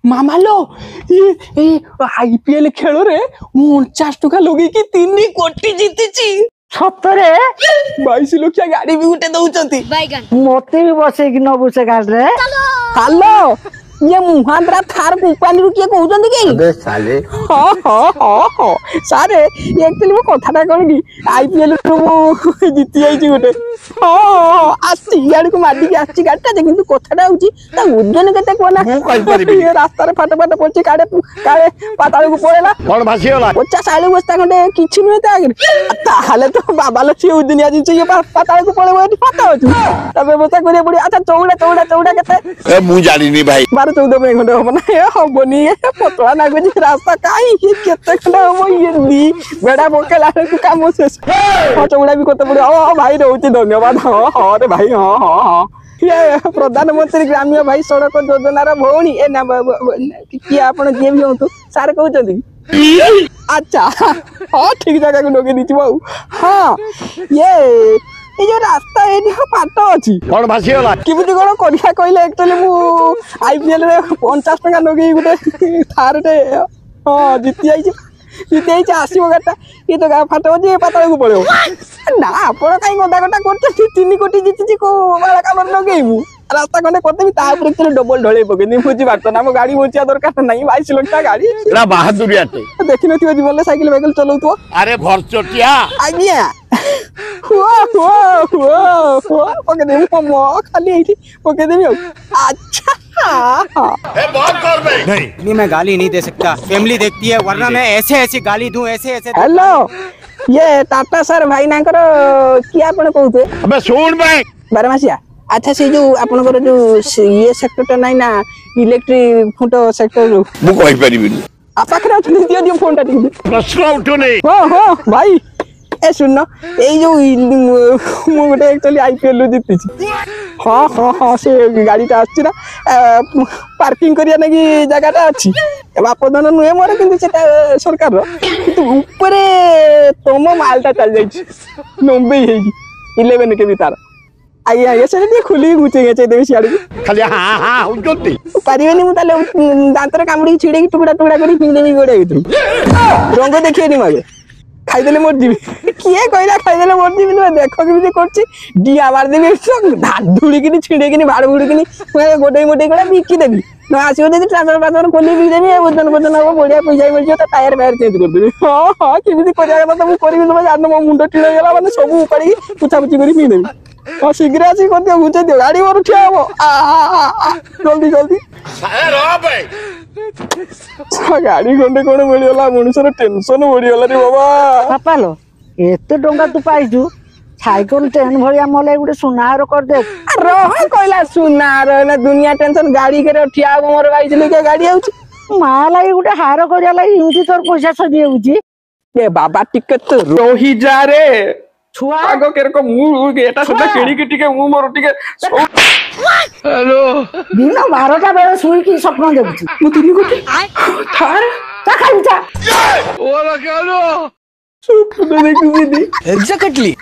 मामालो ये आईपीएल खेल रे 49 टका लगे कि 3 कोटी जीतिची सतरे 22 लाख गाड़ी भी उठे दउचंती मते भी बसे कि न बसे गाड़ी रे हेलो ये मुहांद्रा थार कंपनी रु के कहउचंती कि अबे साले हां सारे ये एक्चुअली वो कथाटा कोन कि आईपीएल रु जीति जाईची गोटे हां आसी गाड़ी को माडी के आसी गाड़ीटा किंतु कथाटा होची ता ओजन केते कोना मु कहि परिबी ये रास्ता रे फाटा फाटा पड़ची काड़े काड़े पाताळ को पळेला कोन भासी होला 50 40 बस्ता खंडे किछि नुहे ता आगे ताहाले तो बाबालो छी दुनिया जिंच ये पाताळ को पळेबो एठी फाटा होची तबे व्यवस्था करिया पड़ी अच्छा चौड़ा केते ए मु जानि नी भाई 12-14 मिनट खंडे होबो ना ए होबोनी पतला नागो जी रास्ता काई केते खंडे होबो ये दी बेडा बोकेला को काम शेष चौड़ा भी करते पड़ी ओ भाई रहउची धन्यवाद हां रे भाई हां ये प्रधानमंत्री ग्रामीण भाई सड़क योजना भौणी ए ना कि आपण जे भी होतु सार कहउचंती अच्छा हां ठीक जगह को लोगे दीची बाऊ हां ये जो रास्ता एडी पाट अछि कोन भासी होला किबुती कोन करिया कहले एक्चुअली मु आईपीएल रे 50 टका लोगे गुटे थार रे हां जीति आइछि आसीबो गाटा ये तो गा फाटो जे पाताळ को पळेओ ना आपण काई गोदा गोटा करते 3 कोटी जीतिछि को बाला कामर लगेइबु रास्ता कोने करते ता ऊपर चले डबल ढळे पकेनी बुझी बात ना हम गाड़ी मोचिया दरकार नहीं 22 लाख गाड़ी एला बहादुरी आते देखि नथिबो जीवन ले साइकिल चलाउतो अरे भरचटिया आज्ञा वो पके दे मो खाली एठी पके देबी अच्छा ए बहुत कर बे नहीं मैं गाली नहीं दे सकता फैमिली देखती है वरना मैं ऐसे गाली दूं ऐसे हेलो ये टाटा सर भाई नाकर किया आपण कहउते अबे सुन भाई बारमासिया अच्छा से जो आपनकर जो ये सेक्टर नहीं ना इलेक्ट्रिक फोटो सेक्टर मु कहि परिबिनी आ पाखरे दियो दियो फोन टा प्रश्न उठो नहीं हो भाई ए सुन ए जो मु गोटे एक्चुअली आईपीएल रो जीतिछि हां से गाड़ीटा आछि ना पार्किंग करिया नेकी जगहटा अछि बाप धन नुहे मोर किंतु सेटा सरकार रो किंतु ऊपर तोम मालटा चल जाइछि नंबे हेगी 11 के भीतर आगे से खुली गुचे गेचे देबे सियाड़ खाली हां उजोती पारिबेनी मु ताले दांतर कामुडी छिड़े की टुकड़ा करी फिंग देबी गोडे हितु रंग देखिएनी मागे खाई देले मोर जीवी किए कहला खाई देले मोर जीवी देखो कि करछि डिया मार देबी धुड़ी किनी छिड़े किनी भाड़ भुड़ी किनी गोडे मोडे गडा बिकी देबी न आसीओ दे ट्रांसफर खोली भी देबी वजन हो बढ़िया पैसा मिल जो टायर फायर चेंज कर देबी हां किबि करिया କଥା ମୁଁ କରିବି तब जान मो मुंड टिळे गेला माने सब उपाड़ी पुछा पुछी करी पी देबी हां शीघ्र आसी कर दियो गुचे दियो गाड़ी मोर ठिया हो जल्दी ए रो भाई गाड़ी खंडे कोन मिलियला मनुष्यर टेंशन बढ़ियला रे बाबा पापालो एते डोंगा तू पाइजु साइकिल ट्रेन भलिया मोले गुटे सुनार कर दे रह कहला सुनार ना दुनिया टेंशन गाड़ी के ठिया मोर 22 लाख गाड़ी आउची माला गुटे हार करिया लागि इउटी तोर पैसा सदी होउची ए बाबा टिकट तो रोही जा रे छुआ आगो केर को मु एटा सदा केड़ी के टिके मु मोर टिके हेलो दिन 12टा बेले सुई की सपन देखुची मु तिनी गोटी थार ता खाइचा ओला केलो सुपन देखु दीदी एग्जैक्टली